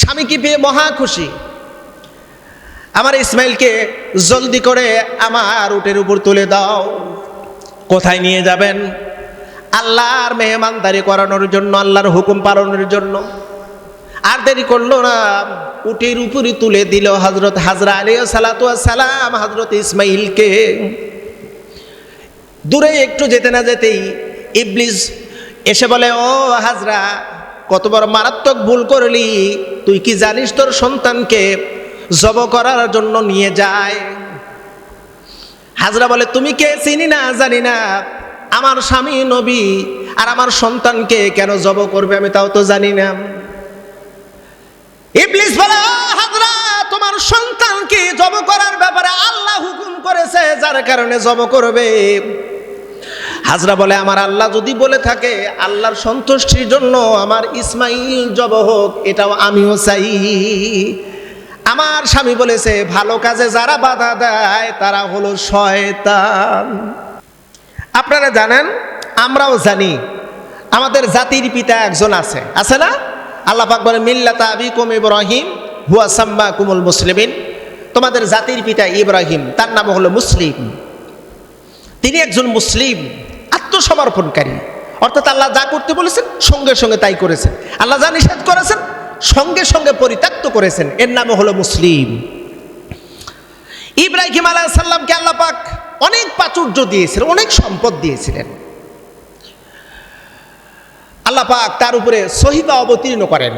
স্বামীকে পেয়ে মহা খুশি। আমার ইসমাইলকে জলদি করে আমার উটের উপর তুলে দাও। কোথায় নিয়ে যাবেন? আল্লাহর মেহমানদারি করানোর জন্য, আল্লাহর হুকুম পালনের জন্য। আর দেরি করলো না, উটের উপরে তুলে দিল হযরত হাজরা আলাইহিস সালাতু ওয়াস সালাম হযরত ইসমাইলকে। দূরে একটু যেতে না যেতেই ইবলিস এসে বলে, ও হাজরা, কত বড় মারাত্মক ভুল করলি, তুই কি জানিস তোর সন্তানকে জব করার জন্য নিয়ে যায়? হাজরা বলে, তুমি কে? চিনি না, জানি না। আমার স্বামী নবী, আর আমার সন্তানকে কেন জব করবে আমি তাও তো জানি না। ইবলিস বলে, ও হাজরা, তোমার সন্তানকে জব করার ব্যাপারে আল্লাহ হুকুম করেছে, যার কারণে জব করবে। হাজরা বলে, আমার আল্লাহ যদি বলে থাকে আল্লাহর সন্তুষ্টির জন্য আমার ইসমাইল জব হোক, এটাও আমিও চাই। আমার স্বামী বলেছে, ভালো কাজে যারা বাধা দেয় তারা হলো শয়তান। আপনারা জানেন, আমরাও জানি, আমাদের জাতির পিতা একজন আছে, আছে না? আল্লাহ পাক বলেন, মিল্লাতা আবিকুম ইব্রাহিম হুয়া সাম্মাকুমুল মুসলিমিন। তোমাদের জাতির পিতা ইব্রাহিম, তার নাম হলো মুসলিম। তিনি একজন মুসলিম, আত্মসমর্পণকারী। অর্থাৎ আল্লাহ যা করতে বলেছেন সঙ্গে সঙ্গে তাই করেছেন, আল্লাহ যা নিষেধ করেছেন সঙ্গে সঙ্গে পরিত্যক্ত করেছেন। এর নাম হলো মুসলিম। ইব্রাহিম আলাইহিস সালামকে আল্লাহ পাক অনেক প্রাচুর্য দিয়েছিলেন, অনেক সম্পদ দিয়েছিলেন। আল্লাহ পাক তার উপরে সহিবা অবতীর্ণ করেন।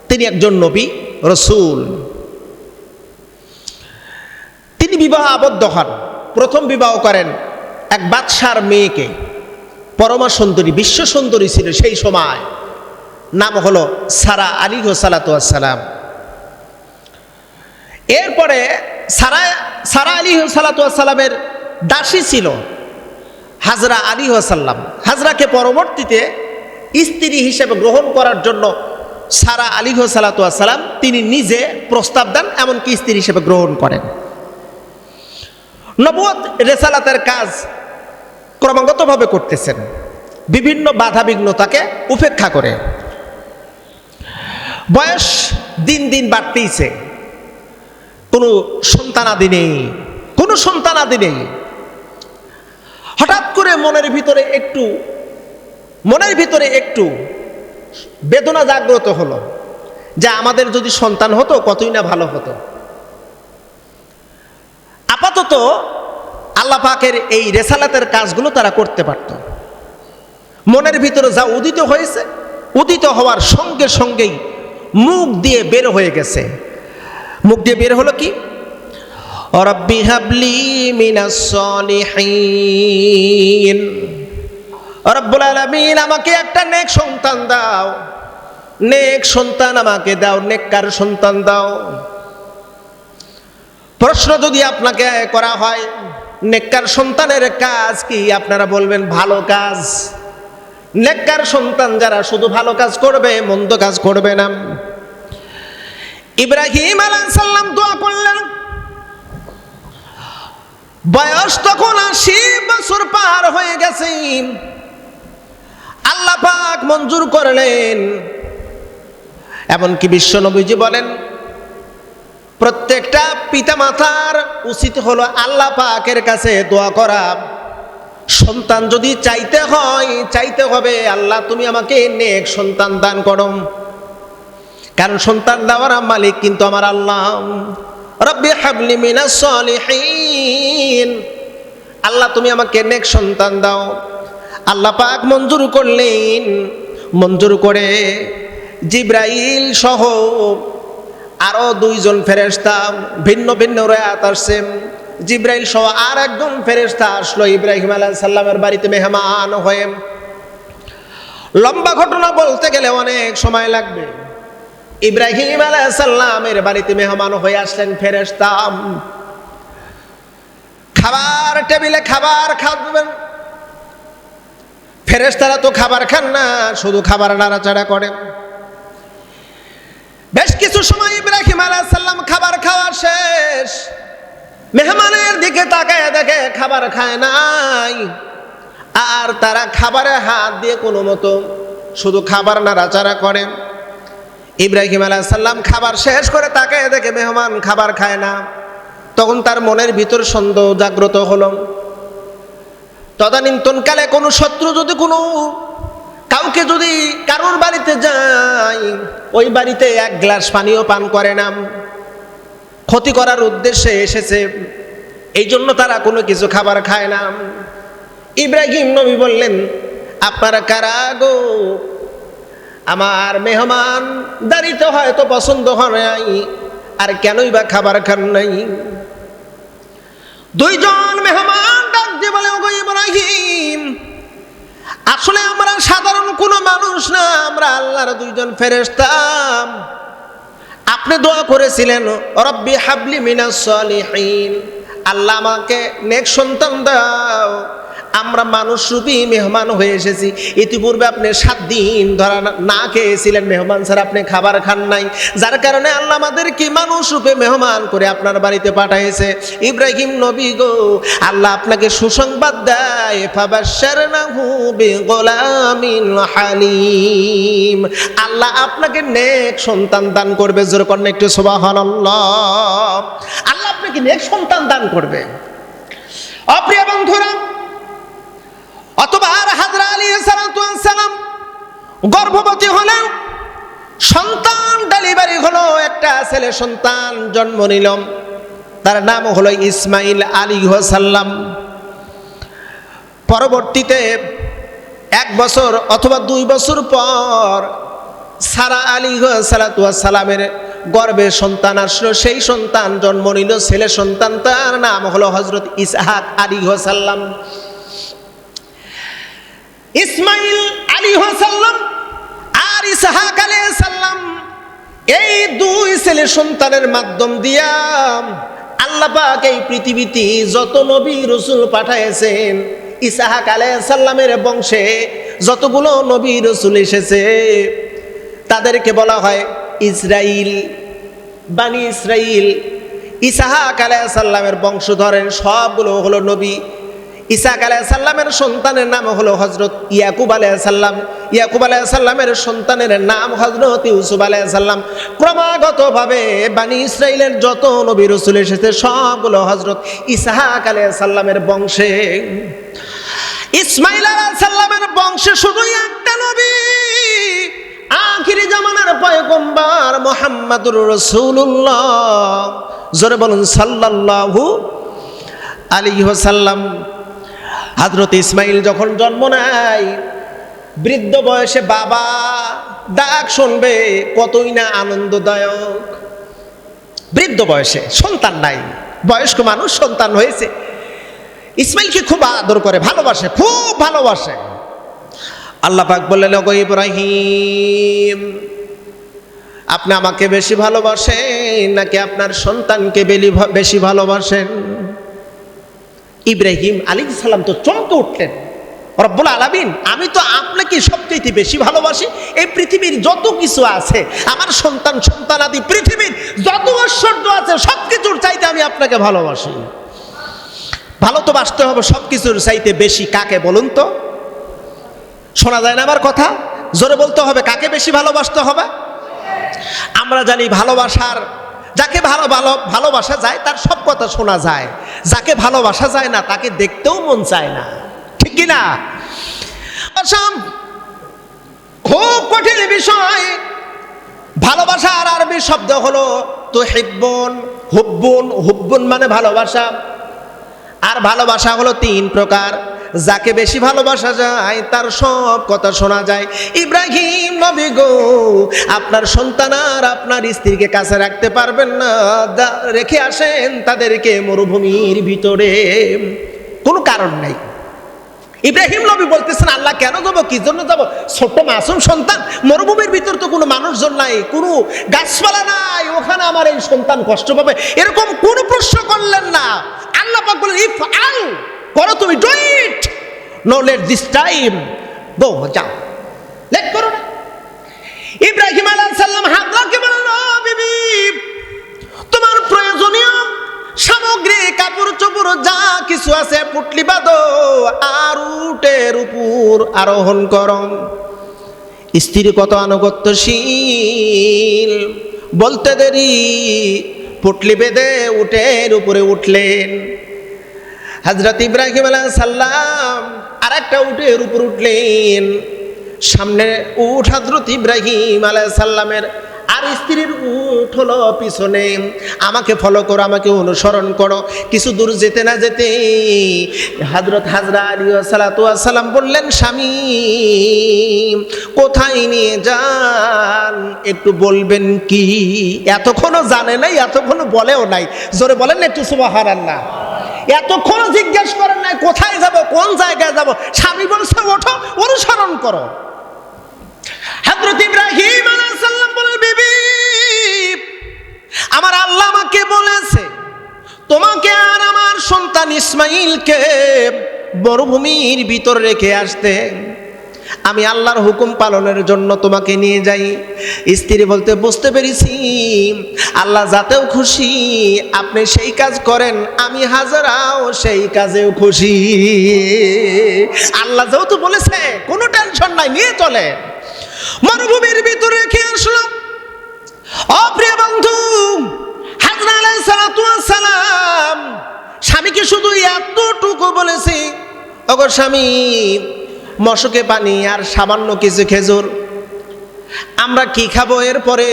তিনি একজন নবী রাসূল। তিনি বিবাহ আবদ্ধ হন। প্রথম বিবাহ করেন এক বাদশার মেয়েকে, পরমা সুন্দরী, বিশ্ব সুন্দরী ছিল সেই সময়, নাম হলো সারা আলাইহিস সালাতু ওয়াস সালাম। এরপরে সারা আলাইহিস সালাতু ওয়াস সালামের দাসী ছিল হাজরা আলাইহিস সালাম। হাজরাকে পরবর্তীতে স্ত্রী হিসেবে গ্রহণ করার জন্য সারা আলাইহিস সালাতু ওয়াস সালাম তিনি নিজে প্রস্তাব দেন, এমনকি স্ত্রী হিসেবে গ্রহণ করেন। নবুয়ত রিসালাতের কাজ ক্রমাগতভাবে করতেছেন, বিভিন্ন বাধা বিঘ্নতাকে উপেক্ষা করে। বয়স দিন দিন বাড়তেইছে, কোনো সন্তানাদি নেই, কোনো সন্তানাদি নেই। হঠাৎ করে মনের ভিতরে একটু বেদনা জাগ্রত হলো যে আমাদের যদি সন্তান হতো কতই না ভালো হতো। আপাতত আল্লাহ পাকের এই রেসালাতের কাজগুলো তারা করতে পারত। মনের ভিতরে যা উদিত হয়েছে, উদিত হওয়ার সঙ্গে সঙ্গেই মুখ দিয়ে বের হয়ে গেছে। মুখ দিয়ে বের হলো কি? রব্বি হাবলি মিনাস সলিহিন। রব্বুল আলামিন, আমাকে একটা নেক সন্তান দাও, নেক সন্তান আমাকে দাও, নেককার সন্তান দাও। প্রশ্ন যদি আপনাকে করা হয় নেককার সন্তানের কাজ কি, আপনারা বলবেন ভালো কাজ। নেককার সন্তান যারা শুধু ভালো কাজ করবে, মন্দ কাজ করবে না। ইব্রাহিম আলাইহিস সালাম দোয়া করলেন। বয়স তখন ৮০ বছর পার হয়ে গেছে। আল্লাহ পাক মঞ্জুর করলেন। এমনকি বিশ্ব নবীজি বলেন, প্রত্যেকটা পিতামাতার উচিত হলো আল্লাহ পাকের কাছে দোয়া করা। সন্তান যদি চাইতে হয়, চাইতে হবে, আল্লাহ তুমি আমাকে নেক সন্তান দান করো, কারণ সন্তান দেওয়ার মালিক কিন্তু আমার আল্লাহ। রব্বি হাবলি মিনাস সলিহিন, আল্লাহ তুমি আমাকে নেক সন্তান দাও। আল্লাহ পাক মঞ্জুর করলেন। মঞ্জুর করে জিবরাইল সহ আরো ২ জন ফেরেশতা, ভিন্ন ভিন্ন রায়াত আসছে, জিবরাইল সহ আর একজন ফেরেশতা আসলো ইব্রাহিম আলাইহিস সালামের বাড়িতে মেহমান হয়ে। লম্বা ঘটনা বলতে গেলে অনেক সময় লাগবে। ইব্রাহিম আলাইহিস সালামের বাড়িতে মেহমান হয়ে আসলেন ফেরেশতা। খাবার টেবিলে খাবার খাবেন, ফেরেশতারা তো খাবার খান না, শুধু খাবার নাড়াচাড়া করে। বেশ কিছু সময় ইব্রাহিম আলাইহিস সালাম খাবার খাওয়া শেষ, মেহমানের দিকে তাকায় দেখে খাবার খায় নাই, আর তারা খাবারে হাত দিয়ে কোনো মতো শুধু খাবার নাড়াচাড়া করে। ইব্রাহিম আলাইহিস সালাম খাবার শেষ করে তাকে দেখে মেহমান খাবার খায় না, তখন তার মনের ভিতর সন্দেহ জাগ্রত হলো। তদানীন্তনকালে কোনো শত্রু যদি কোনো কাউকে যদি কারোর বাড়িতে যায়, ওই বাড়িতে এক গ্লাস পানিও পান করে না, ক্ষতি করার উদ্দেশ্যে এসেছে, এই জন্য তারা কোনো কিছু খাবার খায় না। ইব্রাহিম নবী বললেন, আপনারা কারা গো? আমার মেহমান দাঁড়িতে হয়তো পছন্দ হয় নাই, আর কেনই বা খাবার খান নাই? দুইজন মেহমান ডাক দিয়ে বলে, ওগো ইব্রাহিম, আসলে আমরা সাধারণ কোনো মানুষ না, আমরা আল্লাহর দুইজন ফেরেশতা। আপনি দোয়া করেছিলেন, রব্বি হাবলি মিনাস সলিহিন, আল্লাহ আমাকে নেক সন্তান দাও। আমরা মানুষরূপী মেহমান হয়ে এসেছি। ইতিপূর্বে আপনি 7 দিন ধরা না খেয়েছিলেন, মেহমান স্যার আপনি খাবার খান নাই, যার কারণে আল্লাহ আমাদেরকে মানুষরূপে মেহমান করে আপনার বাড়িতে পাঠাইছে। ইব্রাহিম নবী গো, আল্লাহ আপনাকে সুসংবাদ দেয়, ফাবাশশারনাহু বিগুলামিন হালিম, আল্লাহ আপনাকে নেক সন্তান দান করবে। জোরে করেন একটু সুবহানাল্লাহ। আল্লাহ আপনাকে নেক সন্তান দান করবে। অপ্রিয় বন্ধুরা, অতঃপর হাজরা আলাইহিস সালাম গর্ভবতী হলেন, সন্তান ডেলিভারি হলো, একটা ছেলে সন্তান জন্ম নিল, তার নাম হলো ইসমাইল আলাইহিস সালাম। পরবর্তীতে 1 বছর অথবা 2 বছর পর সারা আলাইহিস সালামের গর্ভে সন্তান আসলো, সেই সন্তান জন্ম নিল ছেলে সন্তান, তার নাম হলো হযরত ইসহাক আলাইহিস সালাম। ইসমাইল আলাইহিস সালাম আর ইসহাক আলাইহিস সালাম, এই 2 ছেলে সন্তানের মাধ্যম দিয়া আল্লাহ পাক এই পৃথিবীতে যত নবী রাসূল পাঠাইছেন, ইসহাক আলাইহিস সালামের বংশে যতগুলো নবী রাসূল এসেছে তাদেরকে বলা হয় ইসরাইল, বানি ইসরাইল। ইসহাক আলাইহিস সালামের বংশধরের সবগুলো হলো নবী। ইসহাক আলাইহিস সালামের সন্তানের নাম হলো হযরত ইয়াকুব আলাইহিস সালাম, ইয়াকুব আলাইহিস সালামের সন্তানের নাম হযরত ইউসুফ আলাইহিস সালাম। ক্রমাগতভাবে বানি ইসরাইলের যত নবী রাসূল এসেছে সবগুলো হযরত ইসহাক আলাইহিস সালামের বংশে। ইসমাইল আলাইহিস সালামের বংশে শুধুই একটা নবী, আখিরি জামানার পয়গম্বর মুহাম্মদুর রাসূলুল্লাহ। জোরে বলুন সাল্লাল্লাহু আলাইহি ওয়াসাল্লাম। হযরত ইসমাইল যখন জন্ম নেয়, বৃদ্ধ বয়সে বাবা ডাক শুনবে কতই না আনন্দদায়ক। বৃদ্ধ বয়সে সন্তান নাই, বয়স্ক মানুষ সন্তান হয়েছে, ইসমাইলকে খুব আদর করে, ভালোবাসে, খুব ভালোবাসে। আল্লাহ পাক বললেন, ওগো ইব্রাহিম, আপনি আমাকে বেশি ভালোবাসেন নাকি আপনার সন্তানকে বেশি ভালোবাসেন? ইব্রাহিম আলাইহিস সালাম তো চমকে উঠলেন, রব্বুল আলামিন, আমি তো আপনাকে সবচেয়ে বেশি ভালোবাসি। এই পৃথিবীর যত কিছু আছে, আমার সন্তান সন্তানাদি, পৃথিবীর যত ঐশ্বর্য আছে, সবকিছুর চাইতে আমি আপনাকে ভালোবাসি। ভালো তো বাসতে হবে সবকিছুর চাইতে বেশি। কাকে বলুন তো? শোনা যায় না আমার কথা? জোরে বলতে হবে, কাকে বেশি ভালোবাসতে হবে? আমরা জানি ভালোবাসার, যাকে ভালোবাসা যায় তার সব কথা শোনা যায়, যাকে ভালোবাসা যায় না তাকে দেখতেও মন চায় না, ঠিক কি না? খুব কঠিন বিষয়। ভালোবাসার আরবি শব্দ হলো তুহিব্বুন, হুব্বুন। হুব্বুন মানে ভালোবাসা, আর ভালোবাসা হলো 3 প্রকার। যাকে বেশি ভালোবাসা যায় তার সব কথা শোনা যায়। ইব্রাহিম নবী গো, আপনার সন্তান আর আপনার স্ত্রীকে কাছে রাখতে পারবেন না, রেখে আসেন তাদেরকে মরুভূমির ভিতরে, কোনো কারণ নাই। ইব্রাহিম নবী বলতেছেন, আল্লাহ কেন যাবো, কি জন্য যাবো? ছোট্ট মাসুম সন্তান, মরুভূমির ভিতর তো কোনো মানুষজন নাই, কোনো গাছপালা নাই, ওখানে আমার এই সন্তান কষ্ট পাবে, এরকম কোনো প্রশ্ন করলেন না। আল্লাহ পাক বলেন, ইফআল, করো তুমি, do it, no let this time go, যাও, লেট করো না। ইব্রাহিম আলাইহিস সালাম হাজরাকে বললেন, ও বিবি, তোমার প্রয়োজনীয় সামগ্রী, কাপড় চোপড় যা কিছু আছে পুটলি বাঁধো আর উটের উপর আরোহণ করো। স্ত্রী কত আনুগত্যশীল, বলতে দেরি পুটলি বেঁধে উটের উপরে উঠলেন। হযরত ইব্রাহিম আলাইহিস সালাম আরেকটা উটের উপর উঠলেন। সামনে উট হযরত ইব্রাহিম আলাইহিস সালামের, আর স্ত্রীর উট হলো পিছনে। আমাকে ফলো করো, আমাকে অনুসরণ করো। কিছু দূর যেতে না যেতে হযরত হাজরা আলাইহিস সালাতু ওয়াস সালাম বললেন, স্বামী কোথায় নিয়ে যান একটু বলবেন কি? এতক্ষণও জানে নাই, এতক্ষণও বলেও নাই। জোরে বলেন না একটু সুবহানাল্লাহ। এতক্ষণও জিজ্ঞেস করেন নাই কোথায় যাব, কোন জায়গায় যাব। স্বামী বলছে ওঠো, অনুসরণ করো। হযরত ইব্রাহিম আলাইহিস সালাম বলেন, বিবি আমার আল্লাহ আমাকে বলেছে তোমাকে আর আমার সন্তান ইসমাইলকে মরুভূমির ভিতর রেখে আসতে। আমি আল্লাহর হুকুম পালনের জন্য তোমাকে নিয়ে যাই। স্ত্রী বলতে, বুঝতে পেরেছি আল্লাহ যাতেও খুশি আপনি সেই কাজ করেন, আমি হাজারাও সেই কাজেও খুশি। আল্লাহ যেহেতু বলেছে কোনো টেনশন নাই, নিয়ে চলে। মরুভূমির ভিতরে রেখে আসলাম। অপ্রিয় বন্ধু, হাজরা আলাইহিস সালাতু ওয়াস সালাম স্বামীকে শুধু এতটুকু বলেছে, ওগো স্বামী মশকে পানি আর সামান্য কিছু খেজুর, আমরা কি খাবো? এরপরে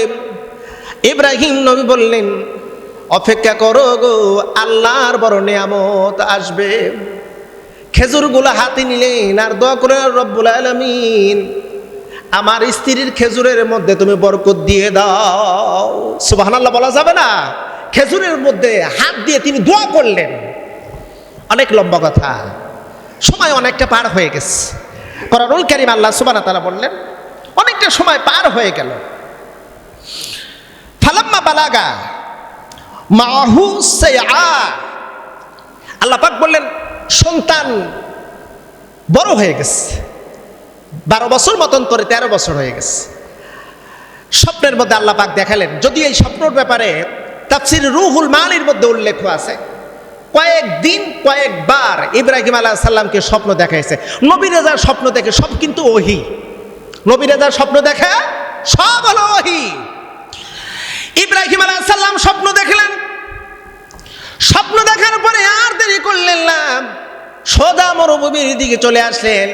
ইব্রাহিম নবী বললেন, অপেক্ষা করো গো, আল্লাহর বড় নিয়ামত আসবে। খেজুরগুলো হাতে নিলেন আর দোয়া করে, রব্বুল আলামিন আমার স্ত্রীর খেজুরের মধ্যে তুমি বরকত দিয়ে দাও। সুবহানাল্লাহ বলা যাবে না? খেজুরের মধ্যে হাত দিয়ে তিনি দোয়া করলেন। অনেক লম্বা কথা, সময় অনেকটা পার হয়ে গেছে। কোরআনুল কারীম আল্লাহ সুবহানাহু ওয়া তাআলা বললেন, অনেকটা সময় পার হয়ে গেল। ফালাম্মা বালাগা মাহু সাইআ, আল্লাহ পাক বললেন সন্তান বড় হয়ে গেছে, 12 বছর মতন করে 13 বছর হয়ে গেছে। স্বপ্নের মধ্যে আল্লাহ পাক দেখালেন, যদি এই স্বপ্নের ব্যাপারে তাফসীর রুহুল মানির মধ্যে উল্লেখ আছে, কয়েকদিন কয়েকবার ইব্রাহিম আলাইহিস সালামকে স্বপ্ন দেখাইছে। নবী রাজার স্বপ্ন দেখে সব কিন্তু ওহী, নবী রাজার স্বপ্ন দেখে সব হলো ওহী। ইব্রাহিম আলাইহিস সালাম স্বপ্ন দেখলেন। স্বপ্ন দেখার পরে আর দেরি করলেন না, সোজা মরুভূমির দিকে চলে আসলেন।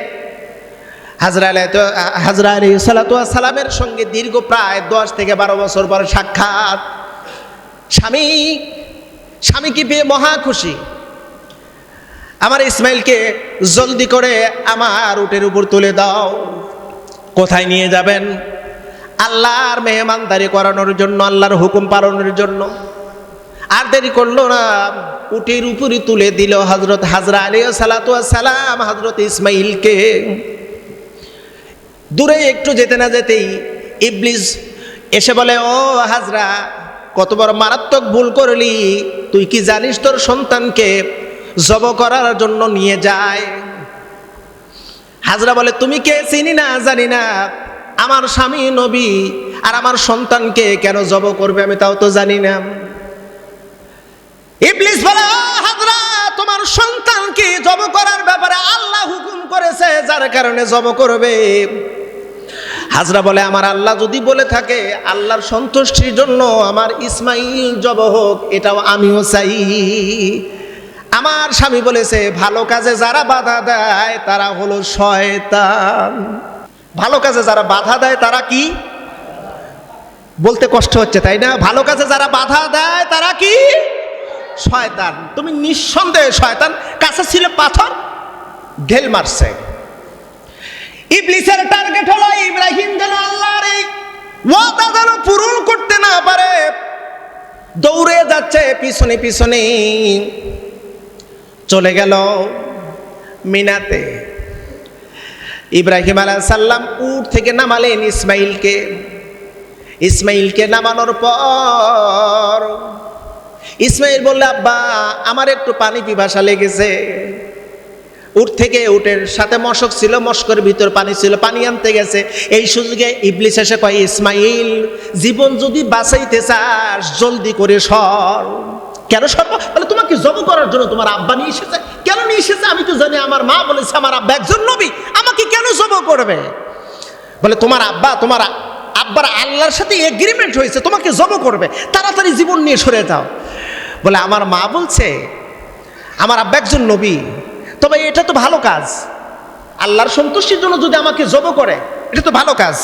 হাজরা আলাইহিস সালাতু ওয়াস সালামের সঙ্গে দীর্ঘ প্রায় 10 থেকে 12 বছর পর সাক্ষাৎ। স্বামীকে পেয়ে মহা খুশি। আমার ইসমাইলকে জলদি করে আমার উটের উপর তুলে দাও। কোথায় নিয়ে যাবেন? আল্লাহর মেহমানদারি করানোর জন্য, আল্লাহর হুকুম পালনের জন্য। আর দেরি করলো না, উটের উপরে তুলে দিল হযরত হাজরা আলাইহিস সালাতু ওয়াস সালাম হযরত ইসমাইলকে। দূরে একটু যেতে না যেতেই ইবলিস এসে বলে, ও হাজরা কত বড় মারাত্মক ভুল করলি, তুই কি জানিস তোর সন্তানকে জবাই করার জন্য নিয়ে যায়? হাজরা বলে, তুমি কে? চিনি না, জানি না। আমার স্বামী নবী, আর আমার সন্তানকে কেন জবাই করবে আমি তাও তো জানি না। ইবলিস বলে, ও হাজরা তোমার সন্তানকে জবাই করার ব্যাপারে আল্লাহ হুকুম করেছে, যার কারণে জবাই করবে। হাজরা বলে, আমার আল্লাহ যদি বলে থাকে আল্লাহর সন্তুষ্টির জন্য আমার ইসমাইল জবাই হোক, এটাও আমিও চাই। আমার স্বামী বলেছে ভালো কাজে যারা বাধা দেয় তারা হলো শয়তান। ভালো কাজে যারা বাধা দেয় তারা কি? বলতে কষ্ট হচ্ছে তাই না? ভালো কাজে যারা বাধা দেয় তারা কি? শয়তান। তুমি নিঃসন্দেহে শয়তান। কাছে ছিল পাথর, ঢেল মারছে। ইবলিসের টার্গেট হলো ইব্রাহিম যেন আল্লাহর এই ওয়াদা যেন পূরণ করতে না পারে। দৌড়ে যাচ্ছে পিছনে পিছনে, চলে গেল মিনাতে। ইব্রাহিম আলাইহিস সালাম উট থেকে নামালেন ইসমাইলকে নামানোর পর ইসমাইল বললে, আব্বা আমার একটু পানি পিপাসা লেগেছে। উট থেকে, উটের সাথে মশক ছিল, মশকের ভিতর পানি ছিল, পানি আনতে গেছে। এই সুযোগে ইবলিস এসে কয়, ইসমাইল জীবন যদি বাঁচাইতে চাস জলদি করে সর। কেন সরব? বলে তোমাকে জবাই করার জন্য তোমার আব্বা নিয়ে এসেছে। কেন নিয়ে এসেছে? আমি তো জানি আমার মা বলেছে আমার আব্বা একজন নবী, আমাকে কেন জবাই করবে? বলে তোমার আব্বা তোমার আব্বার আল্লাহর সাথে এগ্রিমেন্ট হয়েছে তোমাকে জব করবে, তাড়াতাড়ি জীবন নিয়ে সরে যাও। বলে আমার মা বলছে আমার আব্বা একজন নবী, তবে এটা তো ভালো কাজ, আল্লাহর সন্তুষ্টির জন্য যদি আমাকে জব করে এটা তো ভালো কাজ।